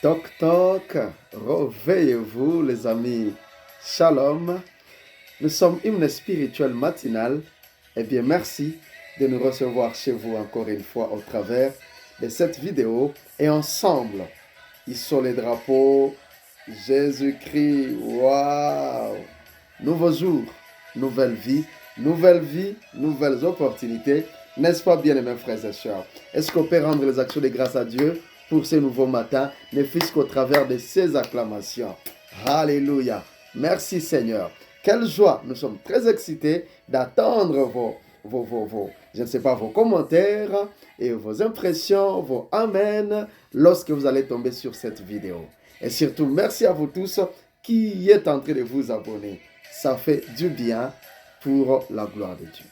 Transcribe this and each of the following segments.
Toc toc, réveillez-vous les amis. Shalom, nous sommes hymne spirituel matinal. Eh bien merci de nous recevoir chez vous encore une fois au travers de cette vidéo. Et ensemble, hissons les drapeaux. Jésus-Christ, waouh! Nouveau jour, nouvelle vie, nouvelles opportunités. N'est-ce pas bien mes frères et sœurs? Est-ce qu'on peut rendre les actions de grâce à Dieu pour ce nouveau matin, ne fût-ce qu'au travers de ces acclamations? Alléluia. Merci Seigneur. Quelle joie. Nous sommes très excités d'attendre je ne sais pas, vos commentaires et vos impressions, vos amen lorsque vous allez tomber sur cette vidéo. Et surtout, merci à vous tous qui êtes en train de vous abonner. Ça fait du bien pour la gloire de Dieu.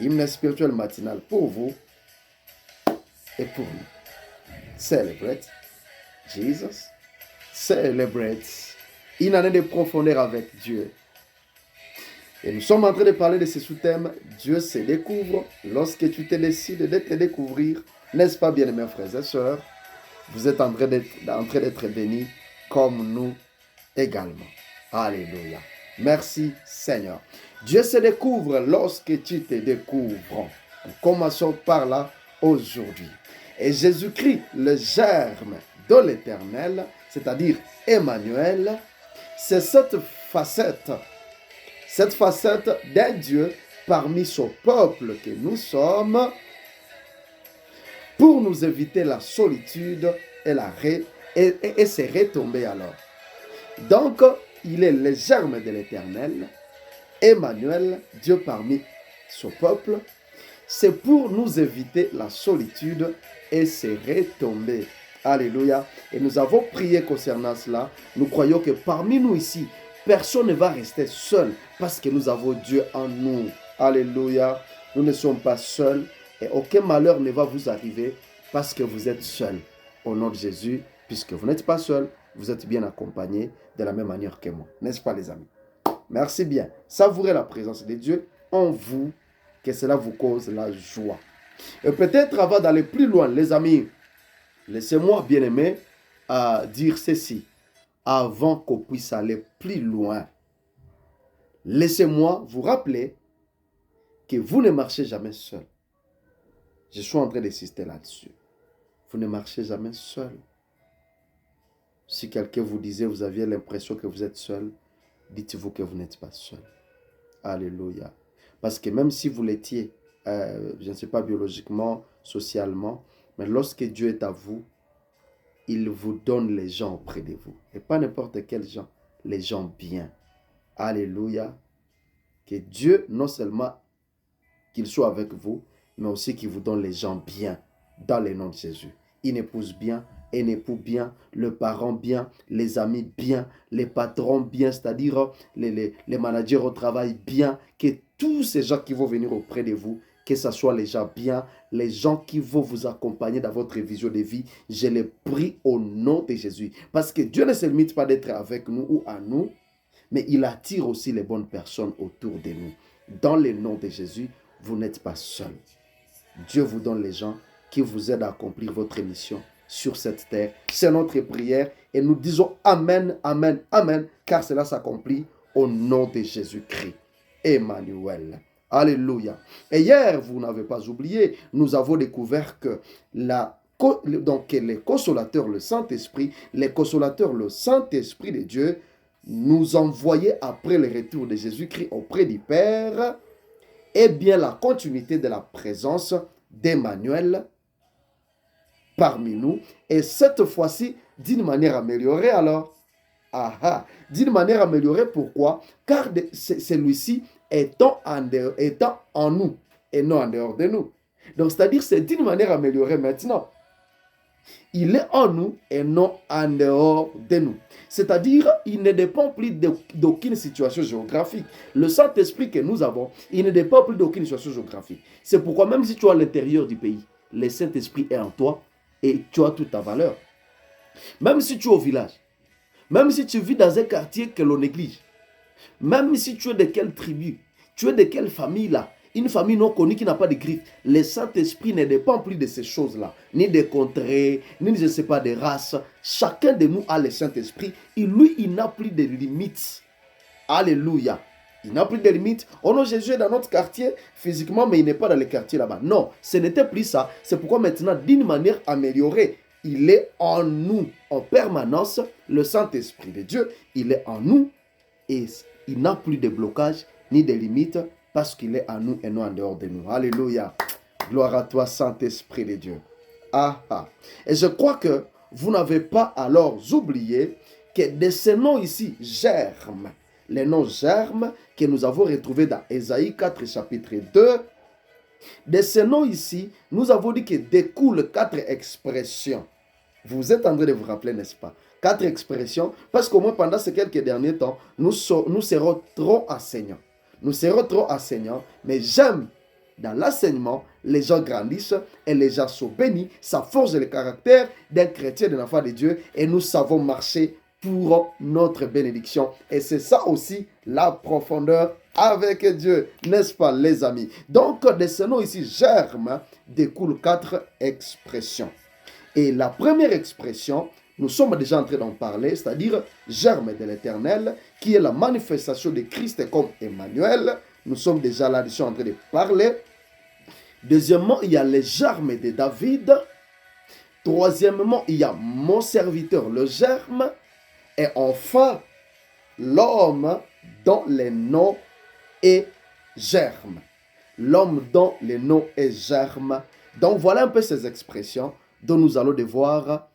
Hymne spirituel matinal pour vous et pour nous. Celebrate Jesus. Celebrate une année de profondeur avec Dieu. Et nous sommes en train de parler de ce sous-thème. Dieu se découvre lorsque tu te décides de te découvrir. N'est-ce pas bien, mes frères et sœurs? Vous êtes en train d'être bénis comme nous également. Alléluia. Merci Seigneur. Dieu se découvre lorsque tu te découvres. Commençons par là aujourd'hui. Et Jésus-Christ, le germe de l'Éternel, c'est-à-dire Emmanuel, c'est cette facette d'un Dieu parmi son peuple que nous sommes, pour nous éviter la solitude et se retomber alors. Donc, il est le germe de l'Éternel, Emmanuel, Dieu parmi son peuple. C'est pour nous éviter la solitude et se retomber. Alléluia. Et nous avons prié concernant cela. Nous croyons que parmi nous ici, personne ne va rester seul parce que nous avons Dieu en nous. Alléluia. Nous ne sommes pas seuls et aucun malheur ne va vous arriver parce que vous êtes seuls. Au nom de Jésus, puisque vous n'êtes pas seul, vous êtes bien accompagnés de la même manière que moi. N'est-ce pas les amis? Merci bien. Savourez la présence de Dieu en vous, que cela vous cause la joie. Et peut-être avant d'aller plus loin, les amis, laissez-moi bien aimé dire ceci. Avant qu'on puisse aller plus loin, laissez-moi vous rappeler que vous ne marchez jamais seul. Je suis en train d'insister là-dessus. Vous ne marchez jamais seul. Si quelqu'un vous disait, vous aviez l'impression que vous êtes seul, dites-vous que vous n'êtes pas seul. Alléluia. Parce que même si vous l'étiez, je ne sais pas biologiquement, socialement, mais lorsque Dieu est à vous, il vous donne les gens auprès de vous. Et pas n'importe quels gens, les gens bien. Alléluia. Que Dieu, non seulement qu'il soit avec vous, mais aussi qu'il vous donne les gens bien, dans le nom de Jésus. Une épouse bien, un époux bien, le parent bien, les amis bien, les patrons bien, c'est-à-dire les managers au travail bien, que tous ces gens qui vont venir auprès de vous, que ce soit les gens bien, les gens qui vont vous accompagner dans votre vision de vie, je les prie au nom de Jésus. Parce que Dieu ne se limite pas d'être avec nous ou à nous, mais il attire aussi les bonnes personnes autour de nous. Dans le nom de Jésus, vous n'êtes pas seul. Dieu vous donne les gens qui vous aident à accomplir votre mission sur cette terre. C'est notre prière et nous disons Amen, Amen, Amen, car cela s'accomplit au nom de Jésus-Christ. Emmanuel. Alléluia. Et hier, vous n'avez pas oublié, nous avons découvert que le consolateur, le Saint-Esprit, le Saint-Esprit de Dieu, nous envoyait après le retour de Jésus-Christ auprès du Père, et bien la continuité de la présence d'Emmanuel parmi nous, et cette fois-ci d'une manière améliorée alors. D'une manière améliorée, pourquoi? Car celui-ci étant en nous et non en dehors de nous. Donc c'est-à-dire c'est d'une manière améliorée maintenant. Il est en nous et non en dehors de nous. C'est-à-dire, il ne dépend plus d'aucune situation géographique. Le Saint-Esprit que nous avons, il ne dépend plus d'aucune situation géographique. C'est pourquoi même si tu es à l'intérieur du pays, le Saint-Esprit est en toi et tu as toute ta valeur. Même si tu es au village, même si tu vis dans un quartier que l'on néglige, même si tu es de quelle tribu, tu es de quelle famille là, une famille non connue qui n'a pas de griffes. Le Saint-Esprit ne dépend plus de ces choses-là, ni des contrées, ni je ne sais pas des races. Chacun de nous a le Saint-Esprit et lui, il n'a plus de limites. Alléluia. Il n'a plus de limites. Oh non, Jésus est dans notre quartier physiquement, mais il n'est pas dans le quartier là-bas. Non, ce n'était plus ça. C'est pourquoi maintenant, d'une manière améliorée, il est en nous en permanence. Le Saint-Esprit de Dieu, il est en nous et il n'a plus de blocage ni de limites parce qu'il est en nous et non en dehors de nous. Alléluia. Gloire à toi, Saint-Esprit de Dieu. Ah, ah. Et je crois que vous n'avez pas alors oublié que de ces noms ici, germes, les noms germes que nous avons retrouvés dans Ésaïe 4, chapitre 2, de ces noms ici, nous avons dit que découlent 4 expressions. Vous êtes en train de vous rappeler, n'est-ce pas? 4 expressions, parce qu'au moins pendant ces quelques derniers temps, nous serons trop enseignants. Nous serons trop enseignants, mais j'aime dans l'enseignement, les gens grandissent et les gens sont bénis. Ça forge le caractère d'un chrétien, d'un enfant de Dieu, et nous savons marcher pour notre bénédiction. Et c'est ça aussi la profondeur avec Dieu, n'est-ce pas les amis? Donc de ce nom ici, germe, découlent 4 expressions. Et la première expression, nous sommes déjà en train d'en parler, c'est-à-dire germe de l'Éternel, qui est la manifestation de Christ comme Emmanuel. Nous sommes déjà là-dessus en train de parler. Deuxièmement, il y a les germes de David. Troisièmement, il y a mon serviteur, le germe. Et enfin, l'homme dont le nom est germe. L'homme dont le nom est germe. Donc voilà un peu ces expressions dont nous allons devoir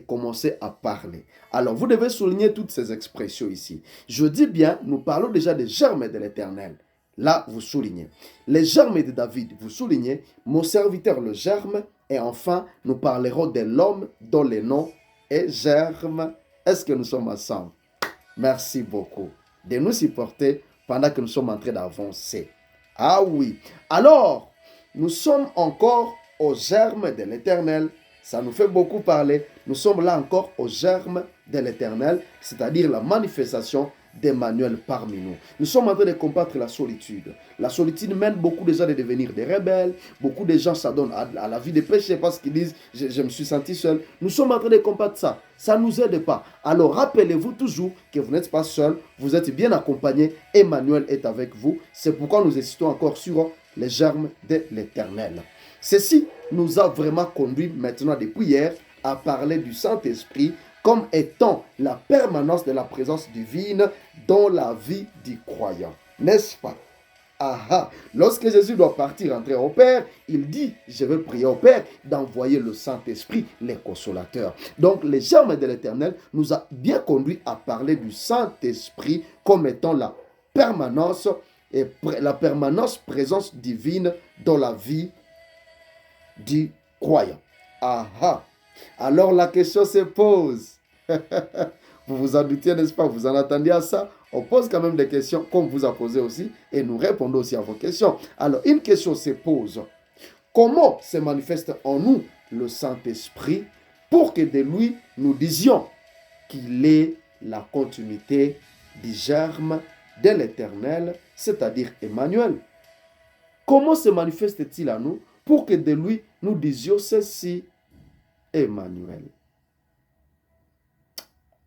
commencer à parler. Alors vous devez souligner toutes ces expressions ici. Je dis bien, nous parlons déjà des germes de l'Éternel. Là, vous soulignez. Les germes de David, vous soulignez. Mon serviteur, le germe. Et enfin, nous parlerons de l'homme dont le nom est germe. Est-ce que nous sommes ensemble? Merci beaucoup de nous supporter pendant que nous sommes en train d'avancer. Ah oui. Alors, nous sommes encore au germe de l'Éternel. Ça nous fait beaucoup parler. Nous sommes là encore au germe de l'Éternel, c'est-à-dire la manifestation d'Emmanuel parmi nous. Nous sommes en train de combattre la solitude. La solitude mène beaucoup de gens à devenir des rebelles. Beaucoup de gens s'adonnent à la vie de péché parce qu'ils disent « je me suis senti seul ». Nous sommes en train de combattre ça. Ça ne nous aide pas. Alors rappelez-vous toujours que vous n'êtes pas seul. Vous êtes bien accompagné. Emmanuel est avec vous. C'est pourquoi nous insistons encore sur les germes de l'Éternel. Ceci nous a vraiment conduit maintenant depuis hier à parler du Saint-Esprit comme étant la permanence de la présence divine dans la vie du croyant. N'est-ce pas? Aha. Lorsque Jésus doit partir entrer au Père, il dit, je vais prier au Père d'envoyer le Saint-Esprit, les consolateurs. Donc, les germes de l'Éternel nous a bien conduit à parler du Saint-Esprit comme étant la permanence présence divine dans la vie du croyant. Aha. Alors la question se pose. Vous vous en doutiez, n'est-ce pas? Vous en attendiez à ça? On pose quand même des questions, comme vous a posé aussi, et nous répondons aussi à vos questions. Alors, une question se pose. Comment se manifeste en nous le Saint-Esprit pour que de lui, nous disions qu'il est la continuité du germe de l'Éternel, c'est-à-dire Emmanuel? Comment se manifeste-t-il à nous pour que de lui, nous disions ceci, Emmanuel?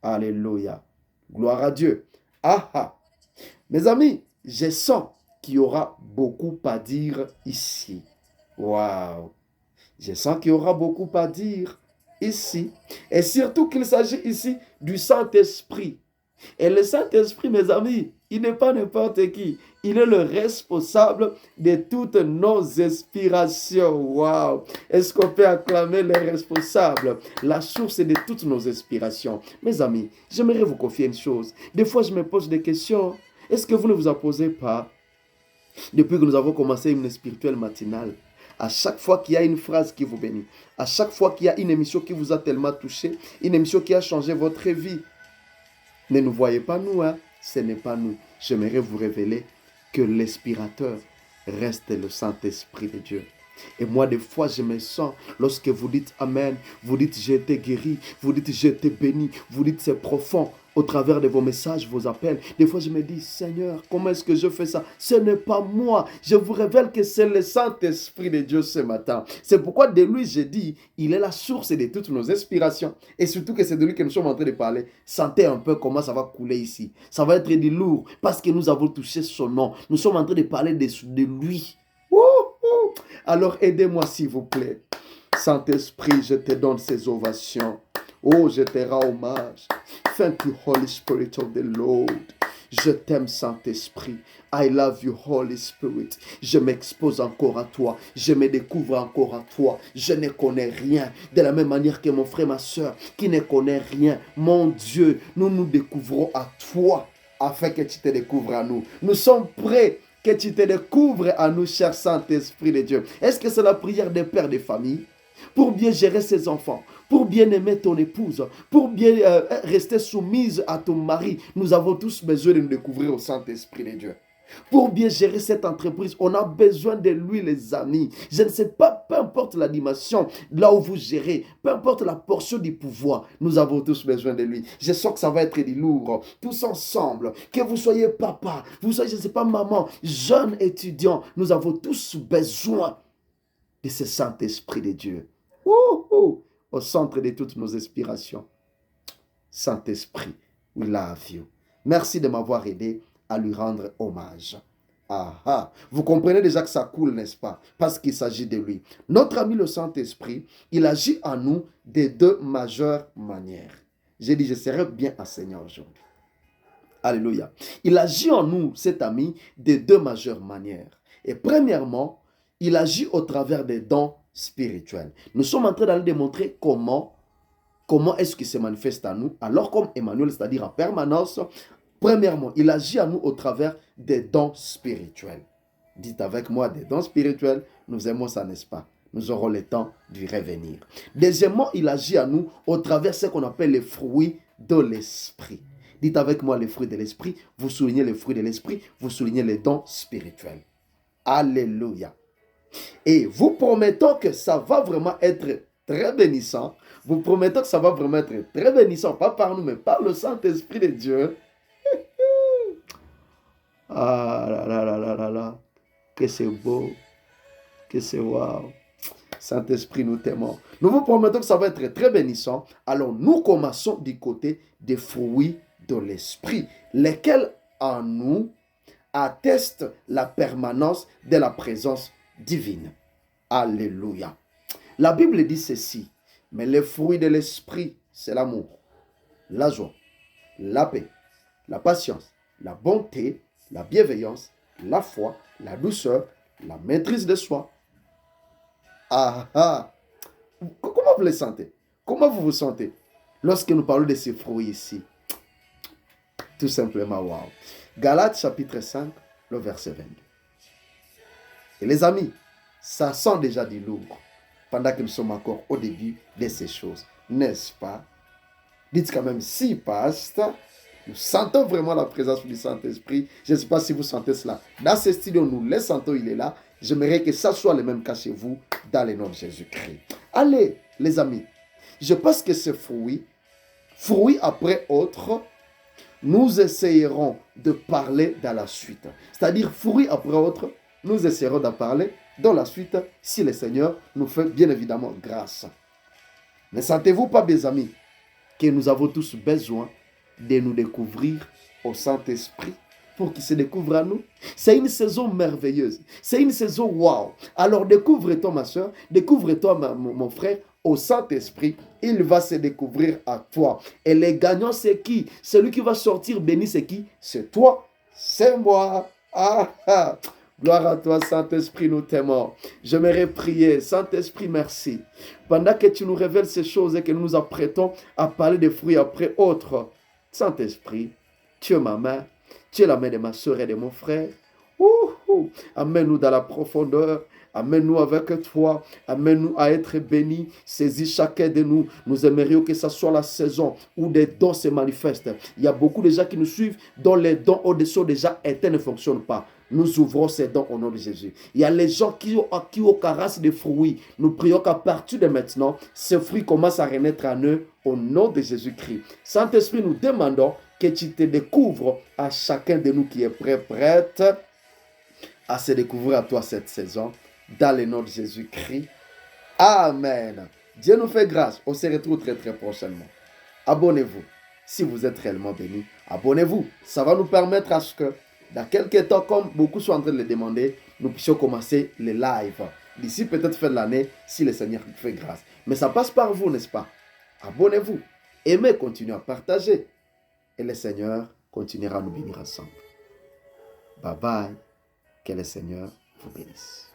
Alléluia. Gloire à Dieu. Ah ah. Mes amis, je sens qu'il y aura beaucoup à dire ici. Waouh. Je sens qu'il y aura beaucoup à dire ici. Et surtout qu'il s'agit ici du Saint-Esprit. Et le Saint-Esprit, mes amis, il n'est pas n'importe qui. Il est le responsable de toutes nos inspirations. Waouh! Est-ce qu'on peut acclamer le responsable? La source de toutes nos inspirations. Mes amis, j'aimerais vous confier une chose. Des fois, je me pose des questions. Est-ce que vous ne vous en posez pas? Depuis que nous avons commencé une spirituelle matinale, à chaque fois qu'il y a une phrase qui vous bénit, à chaque fois qu'il y a une émission qui vous a tellement touché, une émission qui a changé votre vie, ne nous voyez pas nous, hein? Ce n'est pas nous. J'aimerais vous révéler que l'inspirateur reste le Saint-Esprit de Dieu. Et moi, des fois, je me sens, lorsque vous dites Amen, vous dites j'ai été guéri, vous dites j'ai été béni, vous dites c'est profond. au travers de vos messages, vos appels. Des fois, je me dis, Seigneur, comment est-ce que je fais ça? Ce n'est pas moi. Je vous révèle que c'est le Saint-Esprit de Dieu ce matin. C'est pourquoi de lui, je dis, il est la source de toutes nos inspirations. Et surtout que c'est de lui que nous sommes en train de parler. Sentez un peu comment ça va couler ici. Ça va être du lourd parce que nous avons touché son nom. Nous sommes en train de parler de lui. Wouhou! Alors aidez-moi s'il vous plaît. Saint-Esprit, je te donne ces ovations. Oh, je te rends hommage. Thank you, Holy Spirit of the Lord. Je t'aime, Saint-Esprit. I love you, Holy Spirit. Je m'expose encore à toi. Je me découvre encore à toi. Je ne connais rien. De la même manière que mon frère, ma soeur, qui ne connaît rien. Mon Dieu, nous nous découvrons à toi afin que tu te découvres à nous. Nous sommes prêts que tu te découvres à nous, cher Saint-Esprit de Dieu. Est-ce que c'est la prière des pères de famille? Pour bien gérer ses enfants, pour bien aimer ton épouse, pour bien rester soumise à ton mari, nous avons tous besoin de nous découvrir au Saint-Esprit de Dieu. Pour bien gérer cette entreprise, on a besoin de lui, les amis. Je ne sais pas, peu importe l'animation, là où vous gérez, peu importe la portion du pouvoir, nous avons tous besoin de lui. Je sens que ça va être du lourd, tous ensemble. Que vous soyez papa, vous soyez, je ne sais pas, maman, jeune étudiant, nous avons tous besoin de ce Saint-Esprit de Dieu. Au centre de toutes nos inspirations. Saint-Esprit, we love you. Merci de m'avoir aidé à lui rendre hommage. Vous comprenez déjà que ça coule, n'est-ce pas? Parce qu'il s'agit de lui. Notre ami le Saint-Esprit, il agit en nous de deux majeures manières. J'ai dit, je serai bien enseignant aujourd'hui. Alléluia. Il agit en nous, cet ami, de deux majeures manières. Et premièrement, il agit au travers des dons spirituels. Nous sommes en train d'aller démontrer comment est-ce qu'il se manifeste à nous. Alors comme Emmanuel, c'est-à-dire en permanence, premièrement, il agit à nous au travers des dons spirituels. Dites avec moi, des dons spirituels, nous aimons ça, n'est-ce pas? Nous aurons le temps d'y revenir. Deuxièmement, il agit à nous au travers de ce qu'on appelle les fruits de l'esprit. Dites avec moi les fruits de l'esprit. Vous soulignez les fruits de l'esprit, vous soulignez les dons spirituels. Alléluia. Et vous promettons que ça va vraiment être très bénissant. Vous promettons que ça va vraiment être très bénissant. Pas par nous, mais par le Saint-Esprit de Dieu. Ah là là là là là là. Que c'est beau. Que c'est waouh. Saint-Esprit, nous t'aimons. Nous vous promettons que ça va être très bénissant. Alors nous commençons du côté des fruits de l'esprit. Lesquels en nous attestent la permanence de la présence divine. Alléluia. La Bible dit ceci, mais les fruits de l'esprit, c'est l'amour, la joie, la paix, la patience, la bonté, la bienveillance, la foi, la douceur, la maîtrise de soi. Comment vous les sentez? Comment vous vous sentez lorsque nous parlons de ces fruits ici? Tout simplement, wow. Galates chapitre 5, le verset 22. Et les amis, ça sent déjà du lourd pendant que nous sommes encore au début de ces choses, n'est-ce pas? Dites quand même, si, pasteur, nous sentons vraiment la présence du Saint-Esprit. Je ne sais pas si vous sentez cela. Dans ce studio, nous le sentons, il est là. J'aimerais que ça soit le même cas chez vous, dans le nom de Jésus-Christ. Allez, les amis, je pense que ce fruit après autre, nous essayerons de parler dans la suite. C'est-à-dire, fruit après autre, nous essayerons d'en parler dans la suite, si le Seigneur nous fait bien évidemment grâce. Ne sentez-vous pas, mes amis, que nous avons tous besoin de nous découvrir au Saint-Esprit pour qu'il se découvre à nous? C'est une saison merveilleuse. C'est une saison wow. Alors découvre-toi, ma soeur, découvre-toi, mon frère, au Saint-Esprit. Il va se découvrir à toi. Et les gagnants, c'est qui? Celui qui va sortir béni, c'est qui? C'est toi, c'est moi. Gloire à toi, Saint-Esprit, nous t'aimons. J'aimerais prier. Saint-Esprit, merci. Pendant que tu nous révèles ces choses et que nous nous apprêtons à parler des fruits après autres, Saint-Esprit, tu es ma main, tu es la main de ma soeur et de mon frère. Amène-nous dans la profondeur. Amène-nous avec toi. Amène-nous à être bénis. Saisis chacun de nous. Nous aimerions que ce soit la saison où des dons se manifestent. Il y a beaucoup de gens qui nous suivent dont les dons au-dessous déjà éteints ne fonctionnent pas. Nous ouvrons ces dons au nom de Jésus. Il y a les gens qui ont caresse des fruits. Nous prions qu'à partir de maintenant, ces fruits commencent à renaître en eux au nom de Jésus-Christ. Saint-Esprit, nous demandons que tu te découvres à chacun de nous qui est prête à se découvrir à toi cette saison. Dans le nom de Jésus-Christ. Amen. Dieu nous fait grâce. On se retrouve très très prochainement. Abonnez-vous. Si vous êtes réellement béni, abonnez-vous. Ça va nous permettre à ce que, dans quelques temps, comme beaucoup sont en train de le demander, nous puissions commencer les lives. D'ici peut-être fin de l'année, si le Seigneur nous fait grâce. Mais ça passe par vous, n'est-ce pas? Abonnez-vous. Aimez, continuez à partager. Et le Seigneur continuera à nous bénir ensemble. Bye bye. Que le Seigneur vous bénisse.